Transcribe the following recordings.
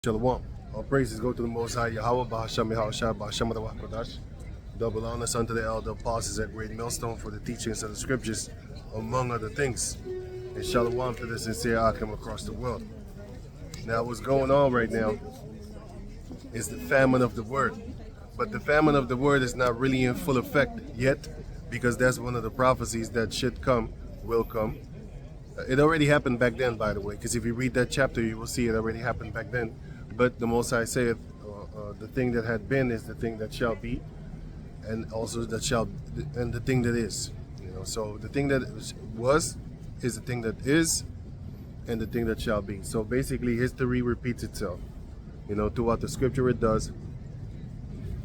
Shalom. All praises go to the Most High Yahweh, Bahasham Yahushua, Bahasham Adawah Kodash. Double honors unto the elder apostles at Great Millstone for the teachings of the scriptures, among other things. And Shalom to the sincere Akim across the world. Now, what's going on right now is the famine of the word. But the famine of the word is not really in full effect yet, because that's one of the prophecies that should come, will come. It already happened back then, by the way, because if you read that chapter, you will see it already happened back then. But the Most High saith, the thing that had been is the thing that shall be, and also that shall, and the thing that is. You know, so the thing that was is the thing that is, and the thing that shall be. So basically, history repeats itself. You know, throughout the scripture it does.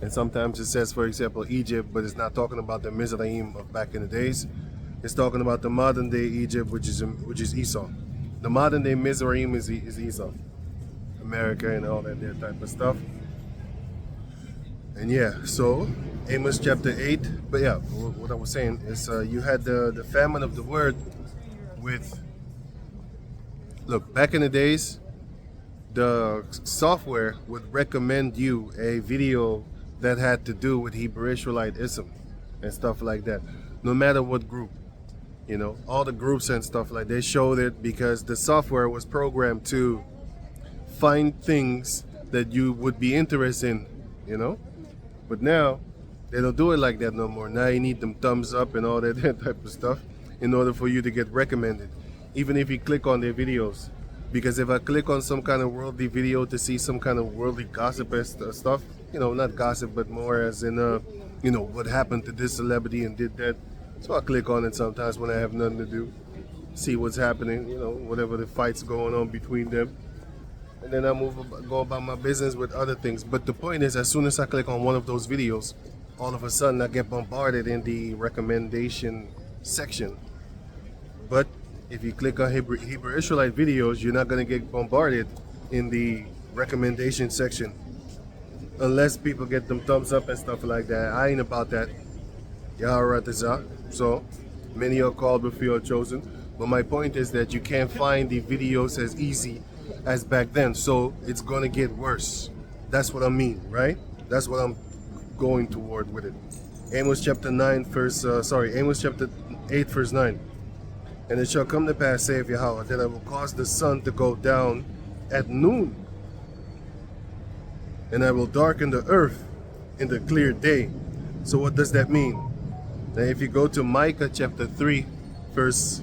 And sometimes it says, for example, Egypt, but it's not talking about the Mizraim of back in the days. It's talking about the modern day Egypt, which is Esau. The modern day Mizraim is Esau, America and all that there type of stuff. And yeah, so Amos chapter 8. But yeah, what I was saying is you had the famine of the word with. Look, back in the days, the software would recommend you a video that had to do with Hebrew Israelite-ism and stuff like that, no matter what group. You know, all the groups and stuff like they showed it because the software was programmed to find things that you would be interested in, you know. But now they don't do it like that no more. Now you need them thumbs up and all that type of stuff in order for you to get recommended, even if you click on their videos. Because if I click on some kind of worldly video to see some kind of worldly gossip and stuff, you know, not gossip, but more as in, you know, what happened to this celebrity and did that. So I click on it sometimes when I have nothing to do, see what's happening, you know, whatever the fight's going on between them. And then I go about my business with other things. But the point is, as soon as I click on one of those videos, all of a sudden I get bombarded in the recommendation section. But if you click on Hebrew Israelite videos, you're not going to get bombarded in the recommendation section. Unless people get them thumbs up and stuff like that. I ain't about that. Yaharatazah. So many are called, but few are chosen. But my point is that you can't find the videos as easy as back then. So it's going to get worse. That's what I mean, right? That's what I'm going toward with it. Amos chapter 8, verse 9. And it shall come to pass, saith Yahweh, that I will cause the sun to go down at noon, and I will darken the earth in the clear day. So what does that mean? Now if you go to Micah chapter 3, verse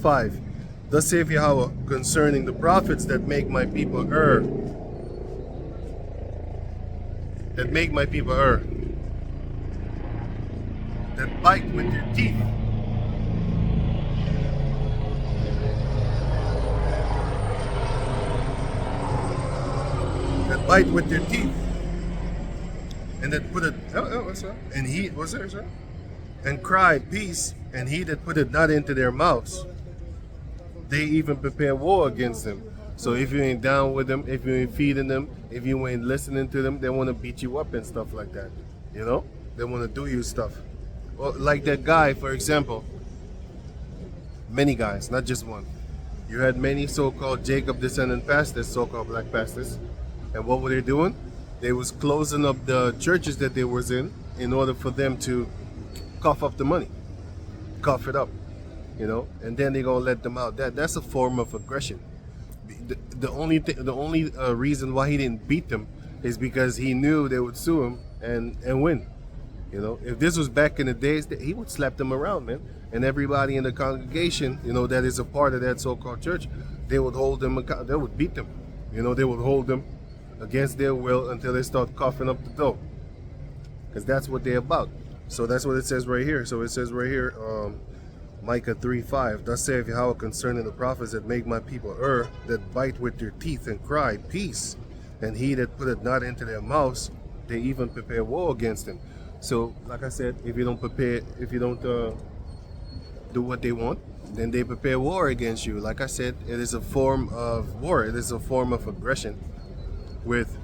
5, thus saith Yahweh concerning the prophets that make my people err. That make my people err. That bite with their teeth. That bite with their teeth, and that put it. What's that? And he, what's that, sir? And cry peace, and he that put it not into their mouths. They even prepare war against them. So if you ain't down with them, if you ain't feeding them, if you ain't listening to them, they want to beat you up and stuff like that. You know, they want to do you stuff. Well, like that guy, for example. Many guys, not just one. You had many so-called Jacob descendant pastors, so-called black pastors. And what were they doing? They was closing up the churches that they was in order for them to cough up the money, cough it up, you know, and then they're gonna let them out. That's a form of aggression. The only reason why he didn't beat them is because he knew they would sue him and win. You know, if this was back in the days, he would slap them around, man. And everybody in the congregation, you know, that is a part of that so-called church, they would hold them, they would beat them. You know, they would hold them against their will until they start coughing up the dough, because that's what they're about. So that's what it says right here. So it says right here, Micah 3:5, thus saith Yahweh concerning the prophets that make my people err, that bite with their teeth and cry peace, and he that put it not into their mouths, they even prepare war against him. So like I said, if you don't do what they want, then they prepare war against you. Like I said, it is a form of war. It is a form of aggression, with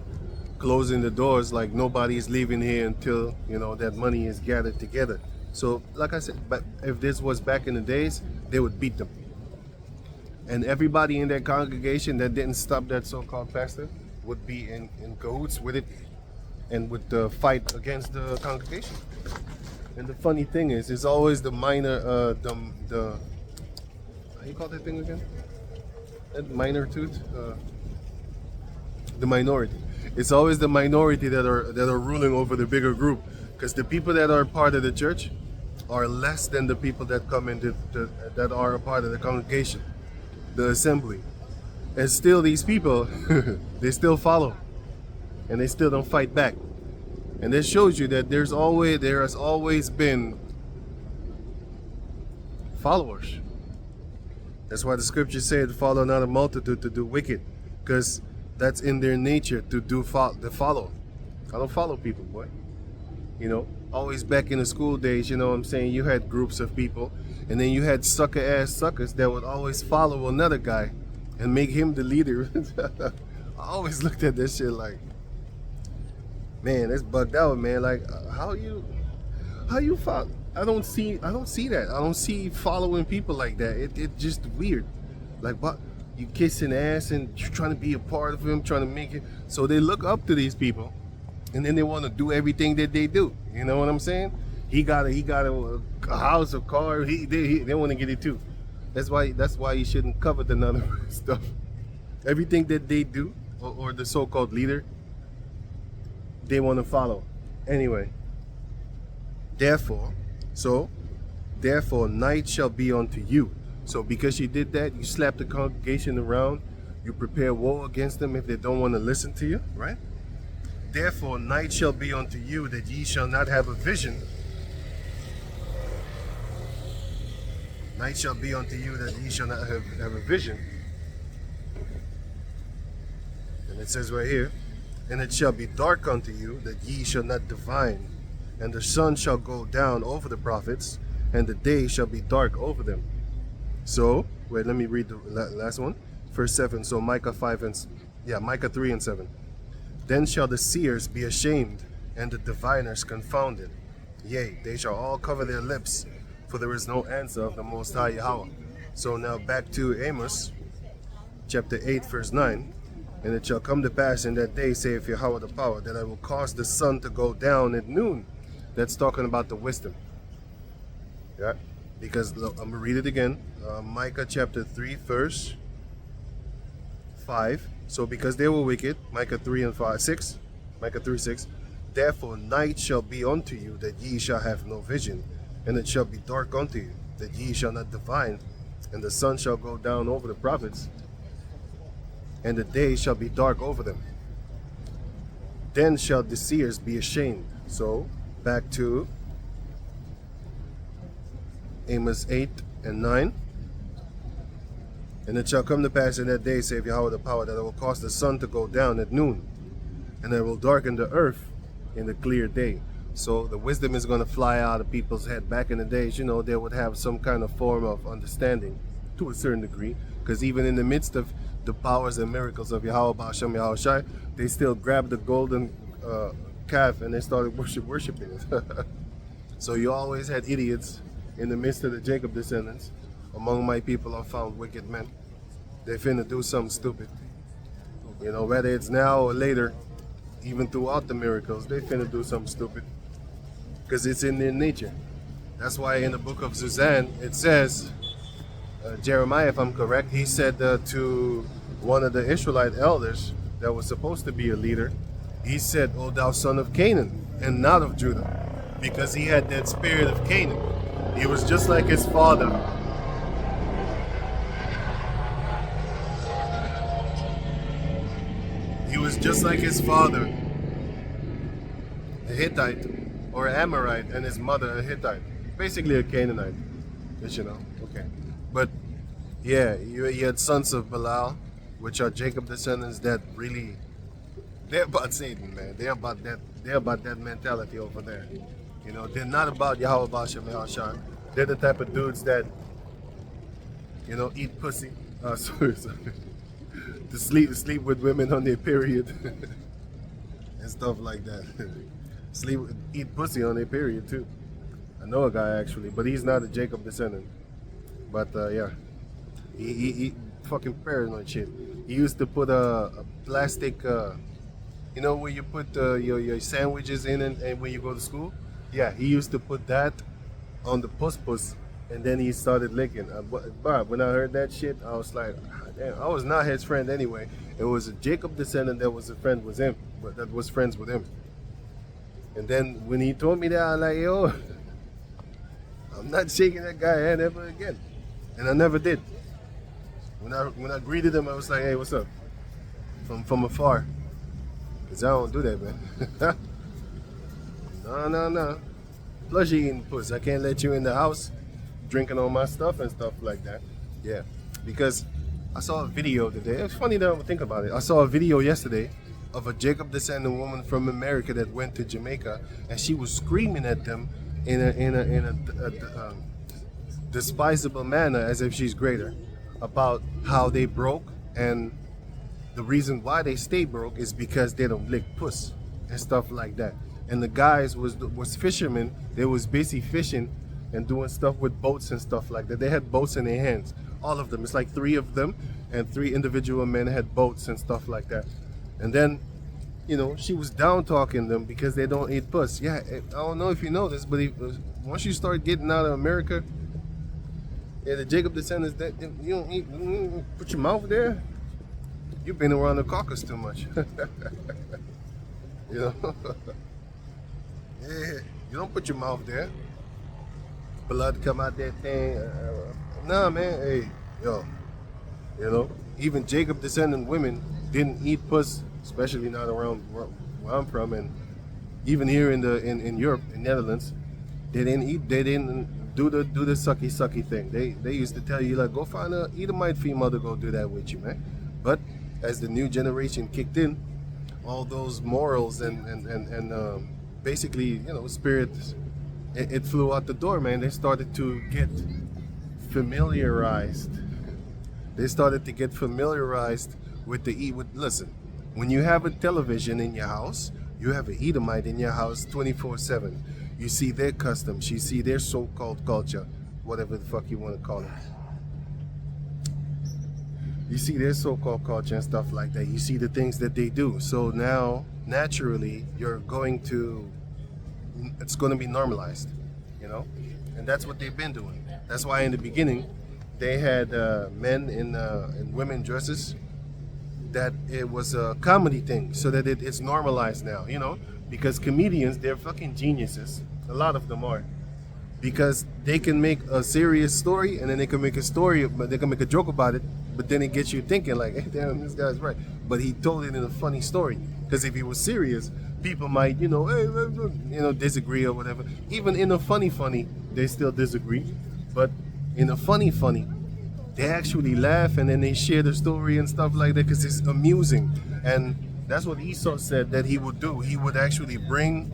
closing the doors, like nobody is leaving here until, you know, that money is gathered together. So like I said, but if this was back in the days, they would beat them. And everybody in that congregation that didn't stop that so-called pastor, would be in cahoots with it and would fight against the congregation. And the funny thing is, it's always the minor, the how you call that thing again? That minor tooth, the minority. It's always the minority that are ruling over the bigger group, because the people that are part of the church are less than the people that come in that are a part of the congregation, the assembly. And still, these people, they still follow, and they still don't fight back. And this shows you that there has always been followers. That's why the scripture said, "Follow not a multitude to do wicked," because that's in their nature to follow. I don't follow people, boy. You know, always back in the school days, you know what I'm saying, you had groups of people, and then you had sucker-ass suckers that would always follow another guy and make him the leader. I always looked at this shit like, man, that's bugged out, man. Like, how you follow? I don't see that. I don't see following people like that. It's just weird. Like, what? You kissing ass and you're trying to be a part of him, trying to make it. So they look up to these people, and then they want to do everything that they do. You know what I'm saying? He got a house, a car. They want to get it too. That's why you shouldn't covet another stuff. Everything that they do, or the so-called leader, they want to follow. Anyway, therefore night shall be unto you. So because you did that, you slap the congregation around, you prepare war against them if they don't want to listen to you, right? Therefore night shall be unto you, that ye shall not have a vision. Night shall be unto you, that ye shall not have a vision. And it says right here, and it shall be dark unto you, that ye shall not divine. And the sun shall go down over the prophets, and the day shall be dark over them. So, wait, let me read the last one. Verse 7, so Micah 3 and 7. Then shall the seers be ashamed, and the diviners confounded. Yea, they shall all cover their lips, for there is no answer of the Most High Yahweh. So now back to Amos, chapter 8, verse 9. And it shall come to pass in that day, saith Yahweh the power, that I will cause the sun to go down at noon. That's talking about the wisdom. Yeah, because look, I'm going to read it again. Micah chapter 3, verse 5. So because they were wicked, Micah 3 and 5, 6, Micah 3, 6. Therefore night shall be unto you, that ye shall have no vision. And it shall be dark unto you, that ye shall not divine. And the sun shall go down over the prophets, and the day shall be dark over them. Then shall the seers be ashamed. So, back to Amos 8 and 9. And it shall come to pass in that day, saith Yahweh the power, that I will cause the sun to go down at noon, and I will darken the earth in the clear day. So the wisdom is going to fly out of people's head. Back in the days, you know, they would have some kind of form of understanding to a certain degree, because even in the midst of the powers and miracles of Yahweh Ba'ashem Yahweh Shai, they still grabbed the golden calf and they started worshiping it. So you always had idiots in the midst of the Jacob descendants. Among my people are found wicked men. They finna do something stupid. You know, whether it's now or later, even throughout the miracles, they finna do something stupid, because it's in their nature. That's why in the book of Suzanne, it says, Jeremiah, if I'm correct, he said to one of the Israelite elders that was supposed to be a leader, he said, O thou son of Canaan, and not of Judah, because he had that spirit of Canaan. He was just like his father. He was just like his father, a Hittite or an Amorite, and his mother a Hittite. Basically a Canaanite, you know. Okay. But yeah, you had sons of Belial, which are Jacob descendants that really, they're about Satan, man. They're about that mentality over there. You know, they're not about Yahweh Ba'ashem Yahweh Shai. They're the type of dudes that, you know, eat pussy. Sorry. To sleep with women on their period and stuff like that. Eat pussy on their period too. I know a guy actually, but he's not a Jacob descendant. But yeah, he fucking paranoid shit. He used to put a plastic, you know, where you put your sandwiches in and when you go to school. Yeah, he used to put that on the puss, and then he started licking. But when I heard that shit, I was like, damn, I was not his friend anyway. It was a Jacob descendant that was friends with him. And then when he told me that, I was like, yo, I'm not shaking that guy hand ever again. And I never did. When I greeted him, I was like, hey, what's up? From afar. Because I don't do that, man. No. Plus you eating puss. I can't let you in the house drinking all my stuff and stuff like that. Yeah. Because I saw a video today. It's funny that I would think about it. I saw a video yesterday of a Jacob descendant woman from America that went to Jamaica, and she was screaming at them in a despisable manner, as if she's greater, about how they broke, and the reason why they stay broke is because they don't lick puss and stuff like that. And the guys was fishermen. They was busy fishing and doing stuff with boats and stuff like that. They had boats in their hands, all of them. It's like 3 of them, and 3 individual men had boats and stuff like that. And then, you know, she was down talking them because they don't eat puss. Yeah, I don't know if you know this, but once you start getting out of America, yeah, the Jacob descendants, that you don't eat, put your mouth there. You've been around the caucus too much. You know? Yeah, you don't put your mouth there. Blood come out that thing. Nah, man. Hey, yo. You know, even Jacob descendant women didn't eat puss, especially not around where I'm from, and even here in Europe, in Netherlands, they didn't do the sucky thing. They used to tell you, like, go find a Edomite female to go do that with you, man. But as the new generation kicked in, all those morals and basically, you know, spirit, it flew out the door, man. They started to get familiarized. With listen, when you have a television in your house, you have an Edomite in your house 24/7. You see their customs, you see their so-called culture, whatever the fuck you want to call it. You see their so-called culture and stuff like that. You see the things that they do. So now, naturally, it's going to be normalized, you know? And that's what they've been doing. That's why in the beginning, they had men in women dresses, that it was a comedy thing, so that it's normalized now, you know? Because comedians, they're fucking geniuses. A lot of them are. Because they can make a serious story, and then they can make a story, but they can make a joke about it, but then it gets you thinking like, hey, damn, this guy's right. But he told it in a funny story. Because if he was serious, people might, you know, hey, disagree or whatever. Even in a funny, they still disagree. But in a funny, they actually laugh, and then they share the story and stuff like that because it's amusing. And that's what Esau said that he would do. He would actually bring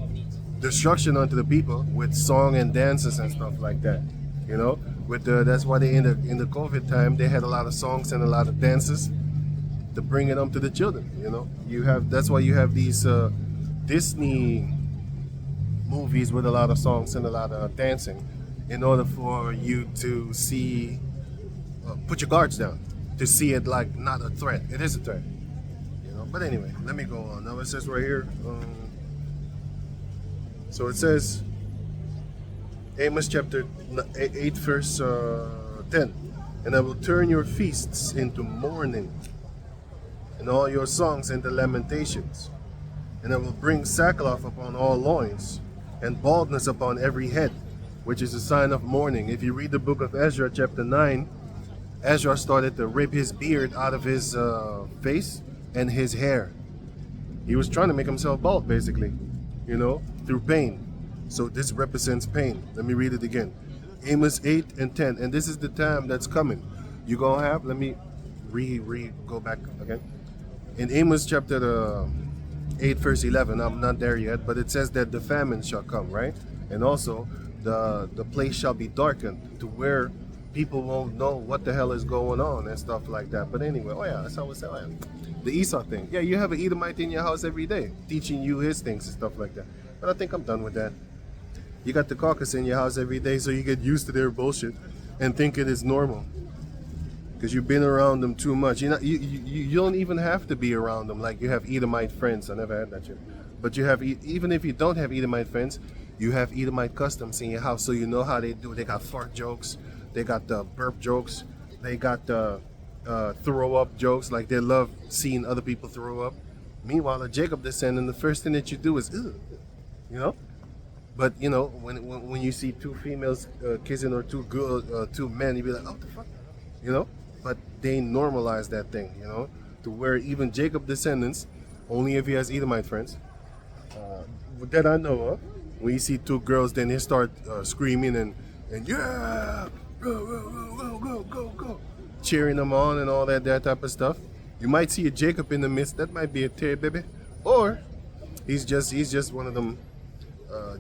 destruction onto the people with song and dances and stuff like that. You know, that's why they in the COVID time they had a lot of songs and a lot of dances to bring it up to the children. You know, that's why you have these Disney movies with a lot of songs and a lot of dancing, in order for you to see, put your guards down, to see it like not a threat. It is a threat, you know. But anyway, let me go on. Now it says right here. So it says, Amos chapter 8 verse 10, and I will turn your feasts into mourning, and all your songs into lamentations, and I will bring sackcloth upon all loins, and baldness upon every head, which is a sign of mourning. If you read the book of Ezra chapter 9, Ezra started to rip his beard out of his face and his hair. He was trying to make himself bald, basically, you know, through pain. So this represents pain. Let me read it again. Amos 8 and 10. And this is the time that's coming. You're going to have, let me go back again. In Amos chapter 8 verse 11, I'm not there yet, but it says that the famine shall come, right? And also the place shall be darkened, to where people won't know what the hell is going on and stuff like that. But anyway, oh yeah, that's how it's the Esau thing. Yeah, you have an Edomite in your house every day, teaching you his things and stuff like that. But I think I'm done with that. You got the caucus in your house every day, so you get used to their bullshit and think it is normal. because you've been around them too much. You don't even have to be around them. Like you have Edomite friends. I never had that shit. But you have, even if you don't have Edomite friends, you have Edomite customs in your house, so you know how they do. They got fart jokes, they got the burp jokes, they got the throw up jokes. Like they love seeing other people throw up. Meanwhile, a Jacob descendant, the first thing that you do is, ugh, you know. But you know, when you see two females kissing or two men, you be like, oh, the fuck, you know. But they normalize that thing, you know, to where even Jacob descendants, only if he has Edomite friends, that I know of. When you see two girls, then they start screaming and yeah, go, cheering them on and all that type of stuff. You might see a Jacob in the midst. That might be a Terry baby, or he's just one of them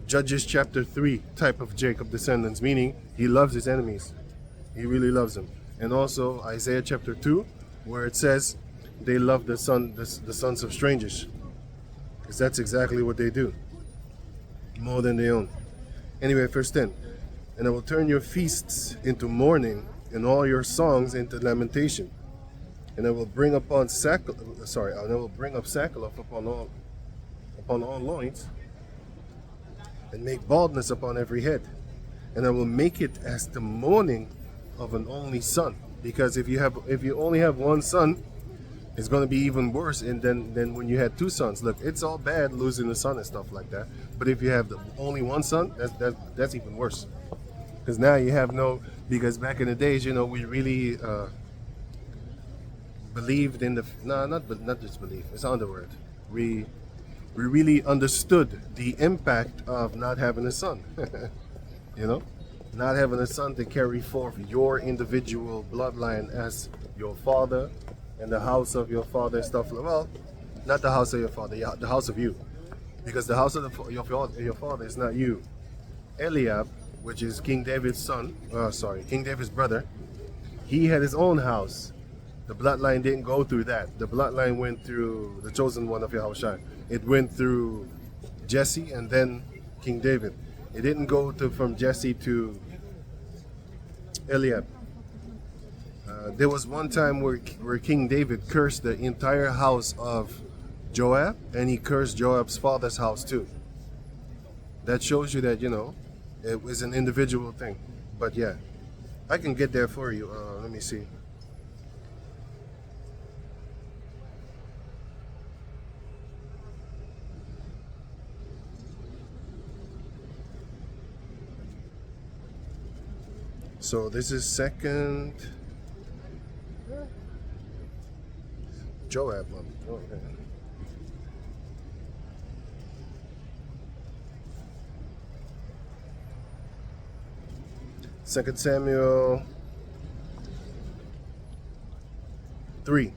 Judges chapter 3 type of Jacob descendants, meaning he loves his enemies. He really loves them. And also Isaiah chapter 2, where it says they love the sons of strangers, because that's exactly what they do. More than they own. Anyway, verse 10. And I will turn your feasts into mourning and all your songs into lamentation. And I will bring up sackcloth upon all loins, and make baldness upon every head. And I will make it as the mourning of an only son. Because if you only have one son, it's going to be even worse than when you had two sons. Look, it's all bad losing a son and stuff like that. But if you have only one son, that's even worse. Because now you have because back in the days, you know, we really believed in not just believe, it's on the word. We really understood the impact of not having a son. You know? Not having a son to carry forth your individual bloodline as your father and the house of your father and stuff. Well, not the house of your father, the house of you. Because the house of your father is not you. Eliab, which is King David's King David's brother, he had his own house. The bloodline didn't go through that. The bloodline went through the chosen one of Yahushua. It went through Jesse and then King David. It didn't go from Jesse to Eliab. There was one time where King David cursed the entire house of Joab, and he cursed Joab's father's house too. That shows you that, you know, it was an individual thing. But yeah, I can get there for you. Let me see. So this is second Joab. Oh, okay. Second Samuel 3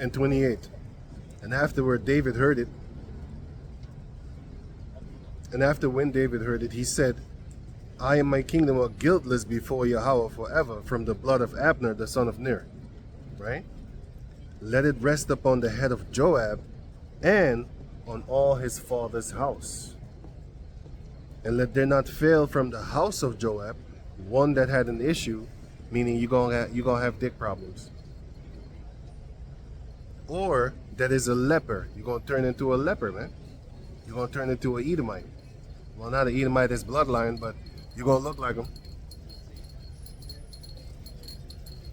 and 28. And afterward David heard it. And after when David heard it, he said, I and my kingdom are guiltless before Yahweh forever from the blood of Abner, the son of Ner. Right? Let it rest upon the head of Joab and on all his father's house. And let there not fail from the house of Joab one that had an issue, meaning you're gonna have dick problems. Or that is a leper. You're gonna turn into a leper, man. You're gonna turn into an Edomite. Well, not an Edomite as bloodline, but you're gonna look like him.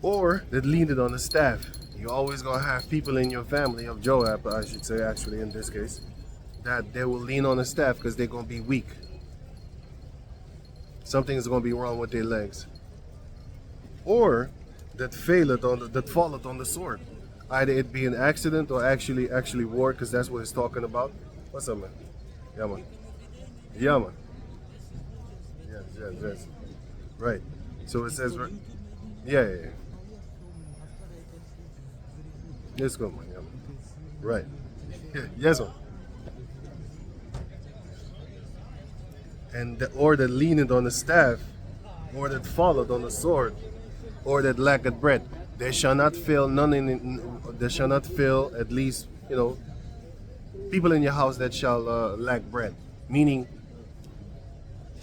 Or that leaned on the staff. You're always gonna have people in your family of Joab, I should say, actually in this case, that they will lean on the staff because they're gonna be weak. Something's gonna be wrong with their legs. Or that falleth on the sword. Either it be an accident or actually war, because that's what it's talking about. What's up, man? Yeah, man. Yeah, man. Yes. Right. So it says, yeah. Let's go, man. Yeah, man. Right. Yes, man. And or that leaned on the staff, or that followed on the sword, or that lacketh bread. There shall not fail there shall not fail at least, you know, people in your house that shall lack bread. Meaning,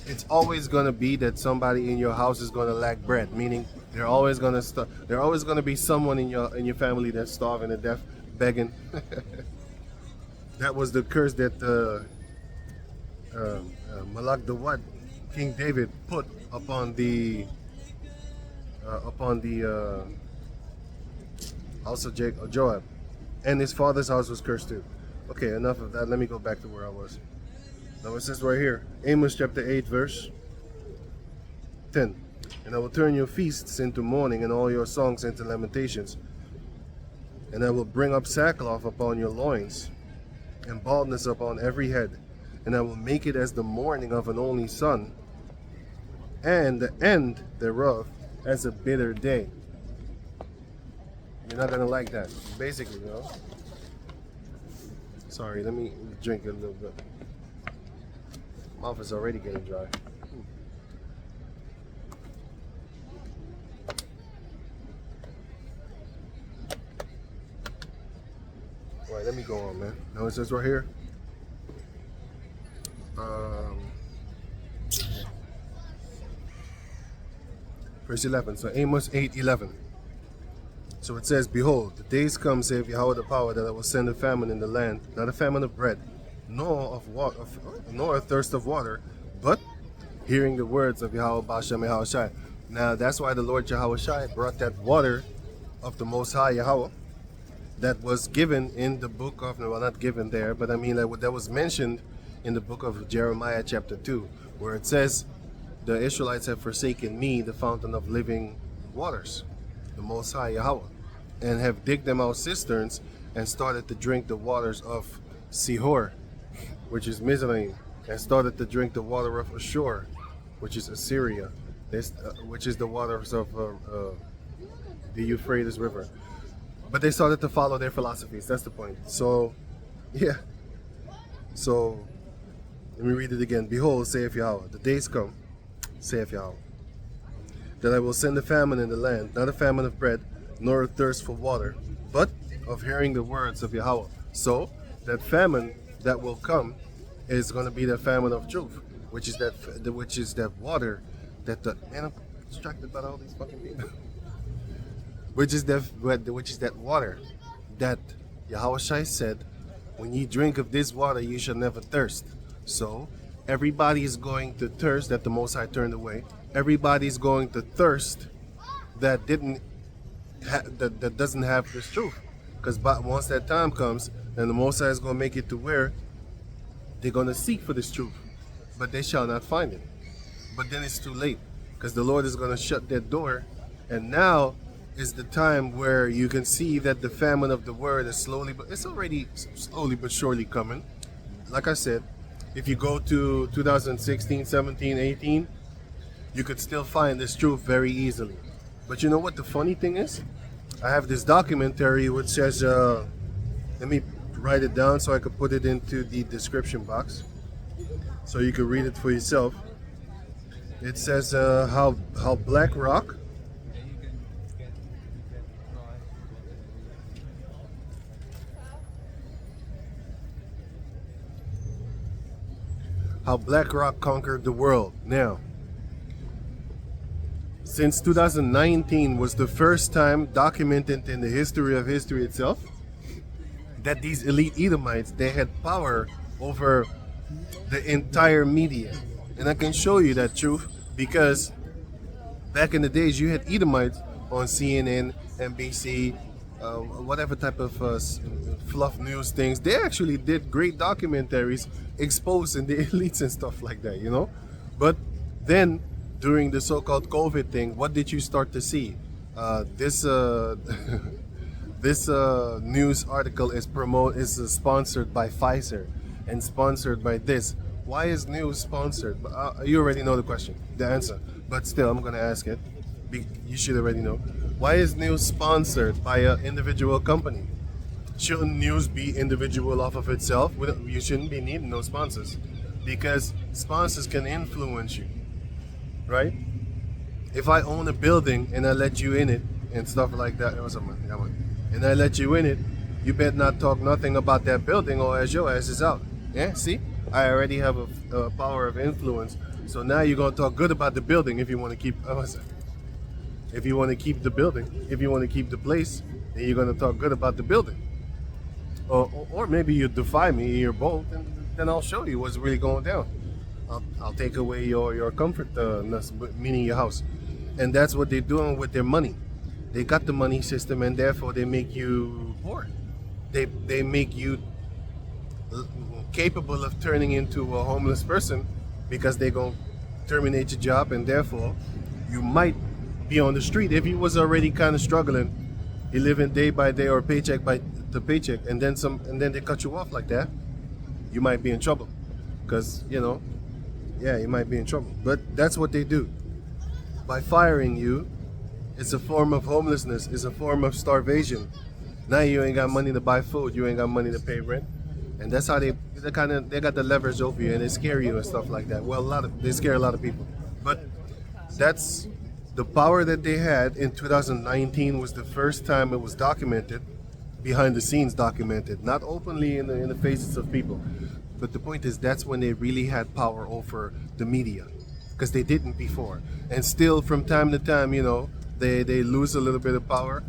it's always going to be that somebody in your house is going to lack bread, meaning they're always going to be someone in your family that's starving to death, begging. That was the curse that Malak the what, King David put upon the house of Joab, and his father's house was cursed too. Okay, enough of that. Let me go back to where I was. Now it says right here, Amos chapter 8 verse 10. And I will turn your feasts into mourning and all your songs into lamentations. And I will bring up sackcloth upon your loins and baldness upon every head. And I will make it as the mourning of an only son, and the end thereof as a bitter day. You're not gonna like that, basically, you know. Sorry, let me drink a little bit. Mouth is already getting dry. Alright, let me go on, man. Now it says right here. Verse 11. So Amos 8:11. So it says, behold, the days come, saith Yahweh the power, that I will send a famine in the land, not a famine of bread, nor of water, nor a thirst of water, but hearing the words of Yahweh Bashem Yahushai. Now that's why the Lord Yahushai brought that water of the Most High Yahweh that was given in the book of, well, not given there, but I mean that was mentioned in the book of Jeremiah chapter 2, where it says, the Israelites have forsaken me, the fountain of living waters, the Most High Yahweh, and have digged them out cisterns and started to drink the waters of Sihor, which is Mizraim, and started to drink the water of Ashur, which is Assyria, which is the waters of the Euphrates River. But they started to follow their philosophies. That's the point. So, yeah. So, let me read it again. Behold, saith Yahweh, the days come, saith Yahweh, that I will send a famine in the land, not a famine of bread, nor a thirst for water, but of hearing the words of Yahweh. So, that famine that will come is going to be the famine of truth, which is that water that the man, I'm distracted by all these fucking people. which is that water that Yahushua said, when you drink of this water, you shall never thirst. So everybody is going to thirst that the Most High turned away. Everybody's going to thirst that that doesn't have this truth. Because once that time comes, then the Most High is going to make it to where they're going to seek for this truth, but they shall not find it. But then it's too late, because the Lord is going to shut that door, and now is the time where you can see that the famine of the word is it's already slowly but surely coming. Like I said, if you go to 2016, 17, 18, you could still find this truth very easily. But you know what the funny thing is? I have this documentary which says, let me write it down so I could put it into the description box so you can read it for yourself. It says how BlackRock conquered the world. Now, since 2019 was the first time documented in the history of history itself that these elite Edomites, they had power over the entire media. And I can show you that truth, because back in the days you had Edomites on CNN, NBC, whatever type of fluff news things. They actually did great documentaries exposing the elites and stuff like that, you know. But then during the so-called COVID thing, what did you start to see? This news article is sponsored by Pfizer and sponsored by this. Why is news sponsored? You already know the question, the answer, but still I'm gonna ask it. You should already know. Why is news sponsored by an individual company? Shouldn't news be individual off of itself? You shouldn't be needing no sponsors, because sponsors can influence you, right? If I own a building and I let you in it and stuff like that, and I let you in it, you better not talk nothing about that building, or as your ass is out. Yeah, see? I already have a power of influence So now you're gonna talk good about the building if you want to keep. If you want to keep the building, if you want to keep the place, then you're gonna talk good about the building. Or maybe you defy me, you're bold, and then I'll show you what's really going down. I'll take away your comfortness, meaning your house. And that's what they're doing with their money. They got the money system, and therefore they make you poor. They make you capable of turning into a homeless person because they're going to terminate your job, and therefore you might be on the street. If you was already kind of struggling, you living day by day or paycheck by the paycheck, and then they cut you off like that, you might be in trouble. Because, you might be in trouble. But that's what they do. By firing you, it's a form of homelessness, it's a form of starvation. Now you ain't got money to buy food, you ain't got money to pay rent. And that's how they got the leverage over you, and they scare you and stuff like that. Well, they scare a lot of people. But that's the power that they had in 2019 was the first time it was documented, behind the scenes documented, not openly in the faces of people. But the point is, that's when they really had power over the media, because they didn't before. And still, from time to time, they lose a little bit of power,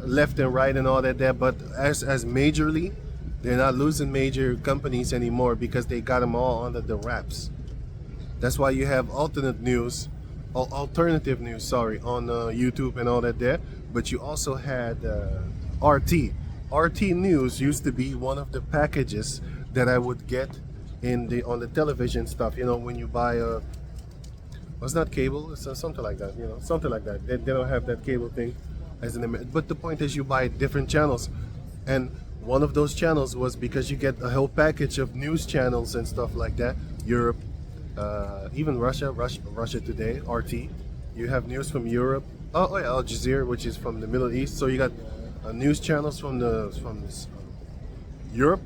left and right and all that there. But as majorly, they're not losing major companies anymore because they got them all under the wraps. That's why you have alternative news on YouTube and all that there. But you also had RT. RT News used to be one of the packages that I would get on the television stuff. When you buy it's not cable, it's something like that. Something like that. They don't have that cable thing as an. But the point is, you buy different channels, and one of those channels was because you get a whole package of news channels and stuff like that. Europe, even Russia Today, RT. You have news from Europe. Oh yeah, Al Jazeera, which is from the Middle East. So you got news channels from Europe.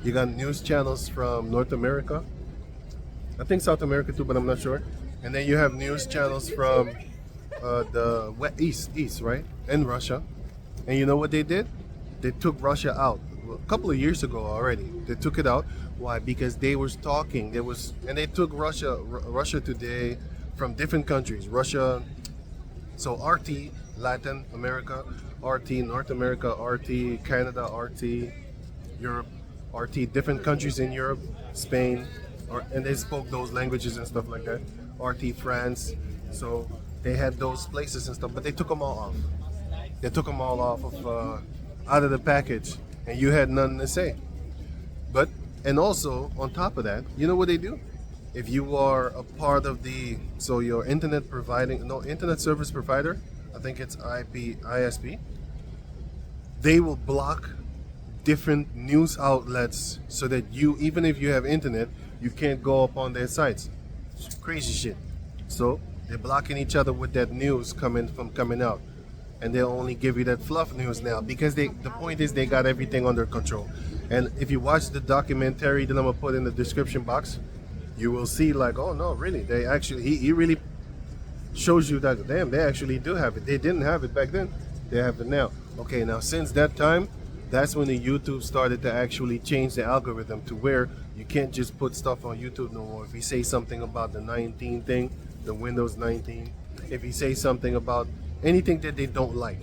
You got news channels from North America. I think South America too, but I'm not sure. And then you have news channels from the East, right? And Russia. And you know what they did? They took Russia out a couple of years ago already. They took it out. Why? Because they was talking. And they took Russia Today from different countries. Russia, so RT, Latin America, RT, North America, RT, Canada, RT, Europe, RT, different countries in Europe, Spain, and they spoke those languages and stuff like that. RT, France. So they had those places and stuff, but they took them all off. They took them all off of out of the package, and you had nothing to say. And also on top of that, you know what they do? If you are a part of your internet service provider, I think it's ISP, they will block different news outlets so that even if you have internet, you can't go up on their sites. It's crazy shit. So they're blocking each other with that news coming out. And they'll only give you that fluff news now because the point is they got everything under control. And if you watch the documentary that I'm gonna put in the description box, you will see oh no, really, they actually he really shows you that damn, they actually do have it. They didn't have it back then, they have it now. Okay, now since that time, that's when the YouTube started to actually change the algorithm to where you can't just put stuff on YouTube no more. If you say something about the 19 thing, the Windows 19, if you say something about anything that they don't like,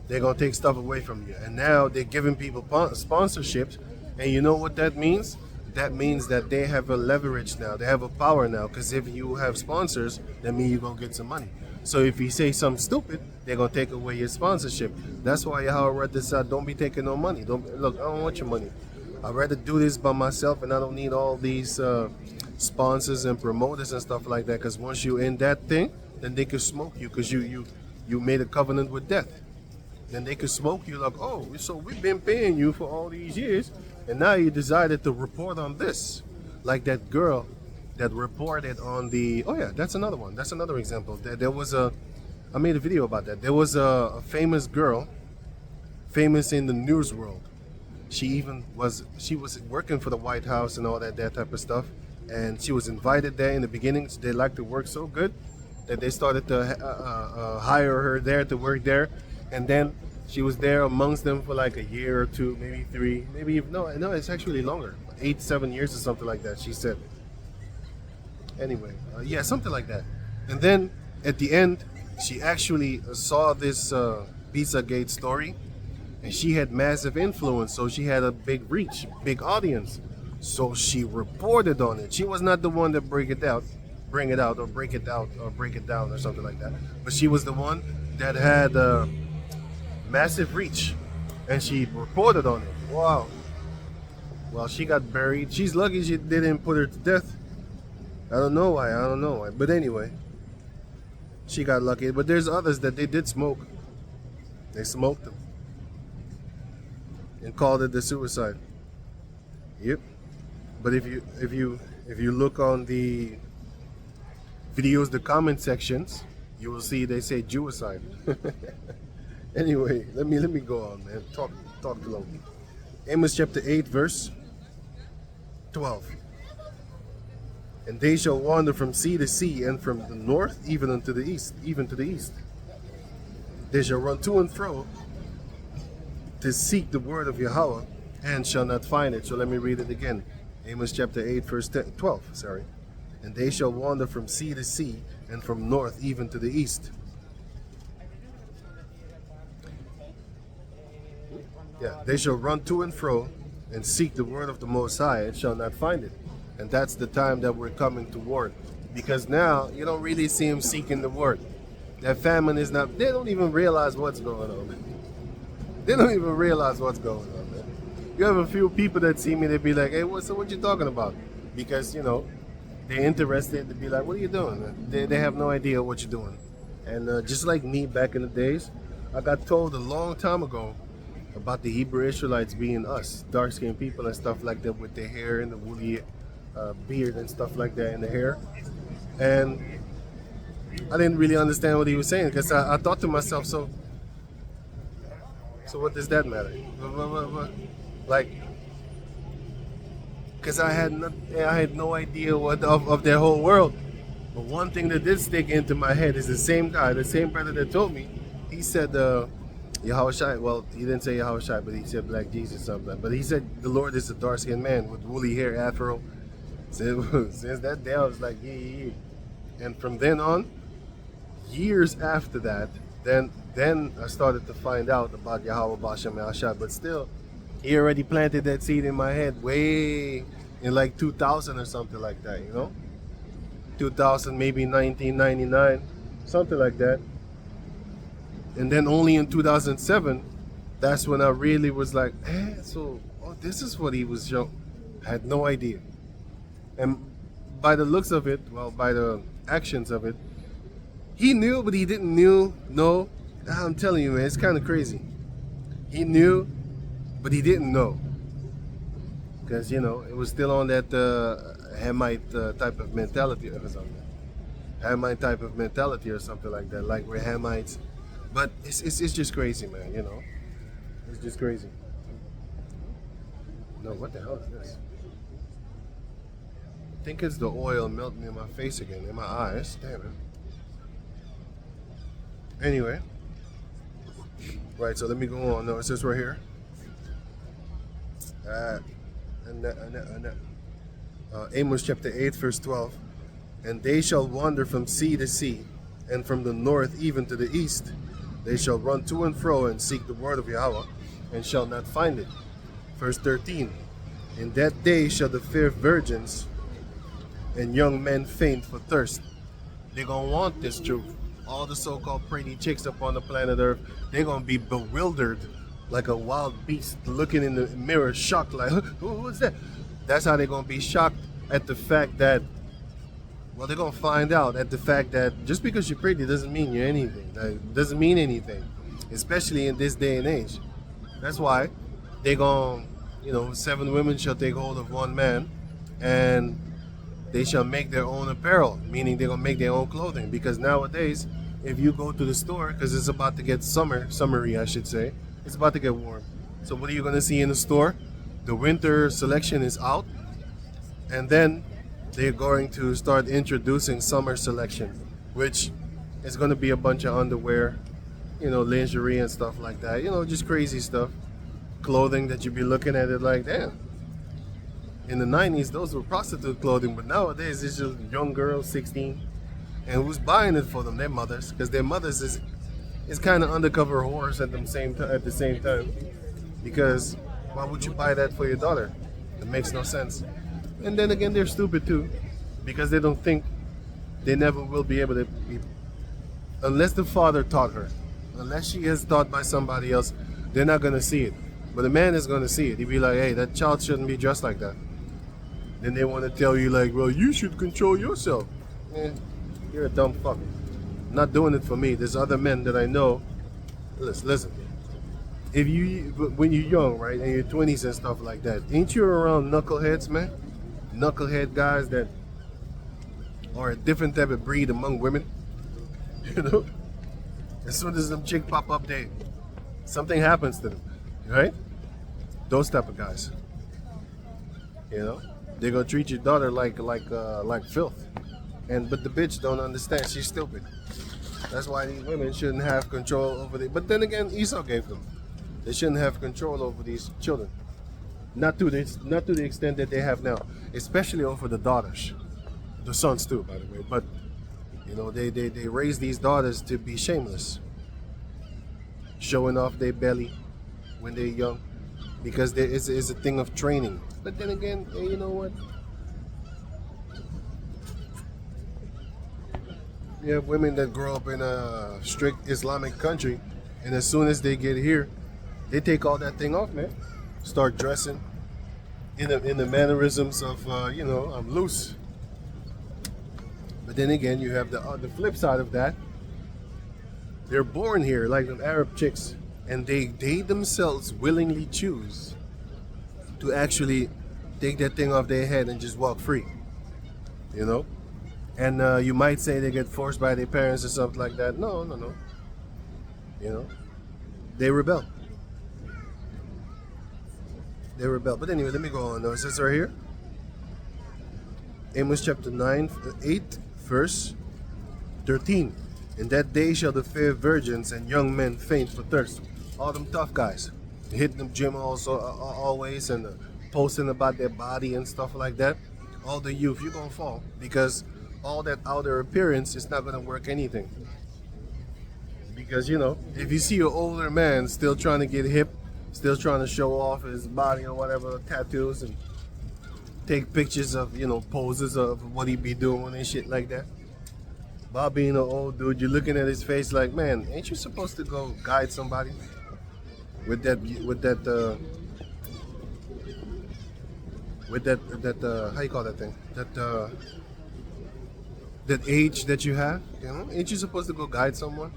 they're gonna take stuff away from you. And now they're giving people sponsorships, and you know what that means? That means that they have a leverage now, they have a power now, because if you have sponsors, that means you're gonna get some money. So if you say something stupid, they're gonna take away your sponsorship. That's why how I read this out, don't be taking no money. Look, I don't want your money. I'd rather do this by myself, and I don't need all these sponsors and promoters and stuff like that, because once you're in that thing, then they could smoke you, because you made a covenant with death. Then they could smoke you oh, so we've been paying you for all these years, and now you decided to report on this. Like that girl that reported on that's another one. That's another example. There was I made a video about that. There was a famous girl, famous in the news world. She was working for the White House and all that type of stuff. And she was invited there in the beginning. They liked to work so good that they started to hire her there to work there. And then she was there amongst them for a year or two, maybe 3, maybe even, no, it's actually longer, 8-7 years or something like that, she said. Anyway, yeah, something like that. And then at the end, she actually saw this Pizzagate story, and she had massive influence, so she had a big reach, big audience. So she reported on it. She was not the one that bring it out, or break it down or something like that. But she was the one that had massive reach, and she reported on it. Wow. Well, she got buried. She's lucky she didn't put her to death. I don't know why. But anyway, she got lucky. But there's others that they did smoke. They smoked them and called it the suicide. Yep. But if you look on the videos, the comment sections, you will see they say Jewicide. Anyway, let me go on, man. Talk too long. Amos chapter 8, verse 12. And they shall wander from sea to sea, and from the north even unto the east, even to the east. They shall run to and fro to seek the word of Yahweh, and shall not find it. So let me read it again. Amos chapter 8, verse 12. Sorry. And they shall wander from sea to sea, and from north even to the east. Yeah, they shall run to and fro and seek the word of the Most High, and shall not find it. And that's the time that we're coming toward. Because now, you don't really see them seeking the word. That famine is not, they don't even realize what's going on, man. They don't even realize what's going on, man. You have a few people that see me, they be like, hey, what you talking about? Because, you know, they're interested to be like, what are you doing, man? They have no idea what you're doing. And just like me back in the days, I got told a long time ago about the Hebrew Israelites being us, dark-skinned people and stuff like that, with their hair and the woolly beard and stuff like that in the hair. And I didn't really understand what he was saying, because I thought to myself, so what does that matter? Like, because I had no idea what of their whole world. But one thing that did stick into my head is the same guy, the same brother that told me. He said Yahweh Shai. Well, he didn't say Yahweh Shai, but he said Black Jesus something. But he said the Lord is a dark-skinned man with woolly hair, afro. Since that day, I was like, yeah. And from then on, years after that, then I started to find out about Yahweh Bashem Al-Shad. But still, he already planted that seed in my head way in like 2000 or something like that, you know? 2000, maybe 1999, something like that. And then only in 2007, that's when I really was like, this is what he was showing. I had no idea. And by the looks of it, well, by the actions of it, he knew, but he didn't know. I'm telling you, man, it's kind of crazy. He knew, but he didn't know. Because, you know, it was still on that Hamite type of mentality or something. Hamite type of mentality or something like that. Like we're Hamites. But it's just crazy, man, you know. It's just crazy. No, what the hell is this? I think it's the oil melting in my face again, in my eyes. Damn it. Anyway. Right, so let me go on. No, it says right here. Amos chapter 8, verse 12. And they shall wander from sea to sea, and from the north even to the east. They shall run to and fro and seek the word of Yahweh, and shall not find it. Verse 13. In that day shall the fair virgins and young men faint for thirst. They're going to want this truth. All the so-called pretty chicks up on the planet Earth, they're going to be bewildered like a wild beast, looking in the mirror, shocked like, what's that? That's how they're going to be shocked at the fact that, well, they're going to find out at the fact that just because you're pretty doesn't mean you're anything. That doesn't mean anything, especially in this day and age. That's why they're going to, 7 women shall take hold of one man, and they shall make their own apparel, meaning they're going to make their own clothing. Because nowadays, if you go to the store, because it's about to get summery, I should say, it's about to get warm. So what are you going to see in the store? The winter selection is out, and then they're going to start introducing summer selection, which is going to be a bunch of underwear, lingerie and stuff like that. Just crazy stuff. Clothing that you'd be looking at it like, damn. In the 90s, those were prostitute clothing, but nowadays it's just young girls, 16, and who's buying it for them? Their mothers, because their mothers is kind of undercover whores at the same time. Because why would you buy that for your daughter? It makes no sense. And then again, they're stupid too, because they don't think they never will be able to be, unless the father taught her, unless she is taught by somebody else, they're not gonna see it. But the man is gonna see it. He'd be like, hey, that child shouldn't be dressed like that. Then they want to tell you like, well, you should control yourself. You're a dumb fuck. I'm not doing it for me. There's other men that I know. Listen. If when you're young, right, in your 20s and stuff like that, ain't you around knuckleheads, man? Knucklehead guys that are a different type of breed among women. You know? As soon as some chick pop up, something happens to them, right? Those type of guys. You know? They're gonna treat your daughter like filth. But the bitch don't understand. She's stupid. That's why these women shouldn't have control over it. But then again, Esau gave them. They shouldn't have control over these children. Not to the extent that they have now. Especially over the daughters. The sons too, by the way. But you know, they raise these daughters to be shameless. Showing off their belly when they're young. Because there is a thing of training. But then again, hey, you know what? You have women that grow up in a strict Islamic country, and as soon as they get here, they take all that thing off, man. Start dressing in the mannerisms of, you know, I'm loose. But then again, you have the flip side of that. They're born here, like the Arab chicks, and they themselves willingly choose to actually take that thing off their head and just walk free, you know? And you might say they get forced by their parents or something like that. No. You know, they rebel. They rebel. But anyway, let me go on. It says right here, Amos chapter 8, verse 13. In that day shall the fair virgins and young men faint for thirst. All them tough guys, hitting the gym also always and posting about their body and stuff like that. All the youth, you're gonna fall because all that outer appearance is not gonna work anything. Because you know, if you see an older man still trying to get hip, still trying to show off his body or whatever, tattoos, and take pictures of, you know, poses of what he be doing and shit like that. Bob being an old dude, you're looking at his face like, man, ain't you supposed to go guide somebody with that how you call that thing? That age that you have, you know? Ain't you supposed to go guide someone?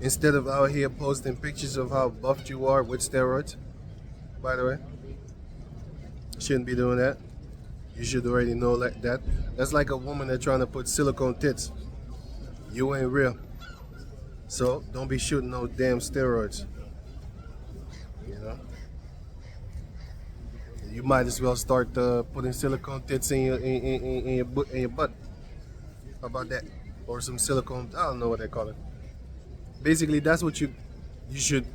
Instead of out here posting pictures of how buffed you are with steroids, by the way. Shouldn't be doing that. You should already know like that. That's like a woman that's trying to put silicone tits. You ain't real. So don't be shooting no damn steroids. You know? You might as well start putting silicone tits in your butt. How about that? Or some silicone, I don't know what they call it. Basically, that's what you should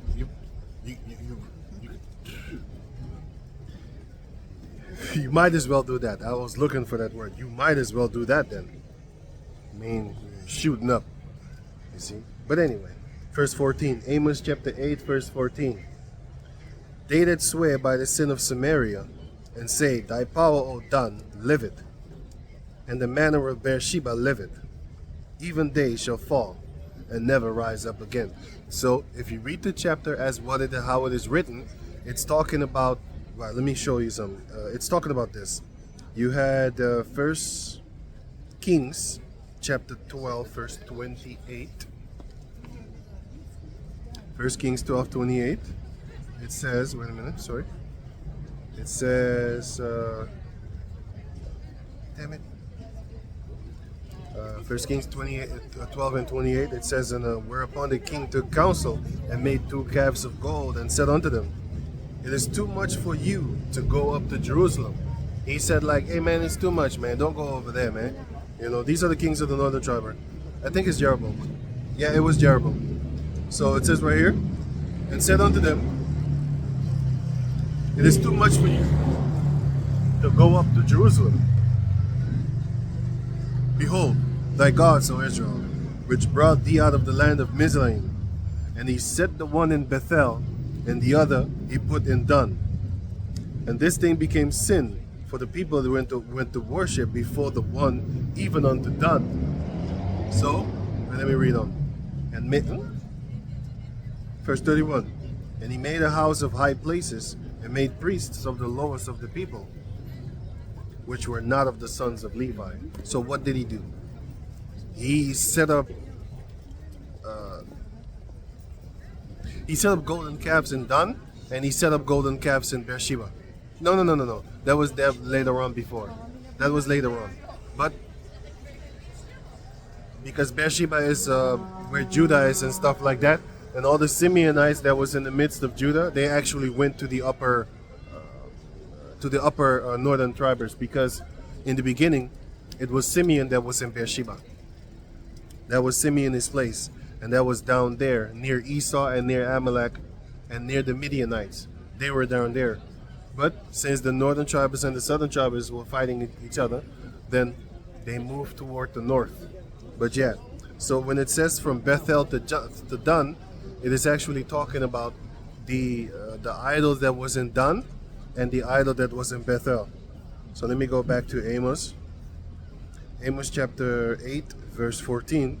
you might as well do that. I was looking for that word. You might as well do that then. I mean, shooting up. You see? But anyway, verse 14. Amos chapter 8, verse 14. They that swear by the sin of Samaria, and say, thy power, O Dan, liveth, and the manner of Beersheba liveth, even they shall fall, and never rise up again. So, if you read the chapter as how it is written, it's talking about, well, let me show you some. It's talking about this. You had 1 Kings chapter 12, verse 28. 1 Kings 12, 28. It says, wait a minute, sorry. It says, damn it. 1 Kings 12 and 28, it says, whereupon the king took counsel and made 2 calves of gold and said unto them, it is too much for you to go up to Jerusalem. He said like, hey man, it's too much, man. Don't go over there, man. You know, these are the kings of the northern tribe. I think it's Jeroboam. Yeah, it was Jeroboam. So it says right here, and said unto them, it is too much for you. to go up to Jerusalem. Behold, thy gods, O Israel, which brought thee out of the land of Mizraim. And he set the one in Bethel, and the other he put in Dan. And this thing became sin for the people that went to worship before the one, even unto Dan. So, let me read on. And verse 31. And he made a house of high places, and made priests of the lowest of the people, which were not of the sons of Levi. So what did he do? He set up golden calves in Dan, and he set up golden calves in Beersheba. No. That was later on before. That was later on. But because Beersheba is where Judah is and stuff like that, and all the Simeonites that was in the midst of Judah, they actually went to the upper northern tribes, because in the beginning it was Simeon that was in Beersheba. That was Simeon's place, and that was down there near Esau and near Amalek and near the Midianites. They were down there. But since the northern tribes and the southern tribes were fighting each other, then they moved toward the north. But yeah, so when it says from Bethel to Dan, it is actually talking about the idol that was in Dan and the idol that was in Bethel. So let me go back to Amos. Amos chapter 8, verse 14.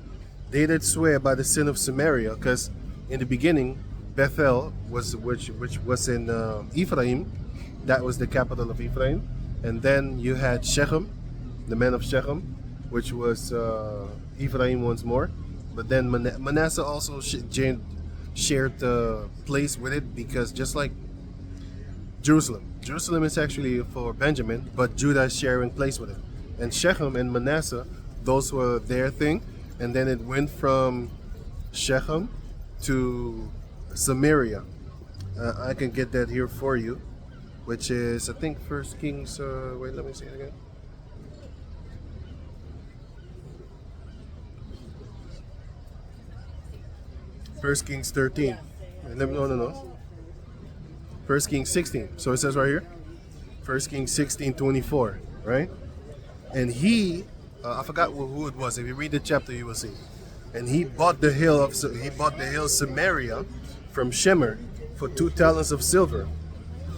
They that swear by the sin of Samaria, because in the beginning, Bethel was which was in Ephraim. That was the capital of Ephraim. And then you had Shechem, the men of Shechem, which was Ephraim once more. But then Manasseh also shared the place with it, because just like Jerusalem is actually for Benjamin, but Judah is sharing place with it. And Shechem and Manasseh, those were their thing. And then it went from Shechem to Samaria. I can get that here for you, which is, I think, 1 Kings, wait, let me see it again. First Kings 13. No. 1 Kings 16. So it says right here, 1 Kings 16:24, right? And he, I forgot who it was. If you read the chapter, you will see. And he bought the hill Samaria from Shemer for 2 talents of silver.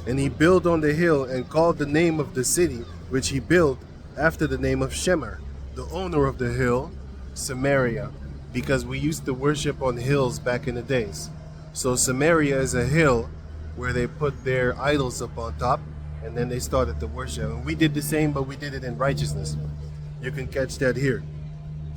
And he built on the hill and called the name of the city which he built after the name of Shemer, the owner of the hill, Samaria, because we used to worship on hills back in the days. So Samaria is a hill where they put their idols up on top, and then they started to worship. And we did the same, but we did it in righteousness. You can catch that here.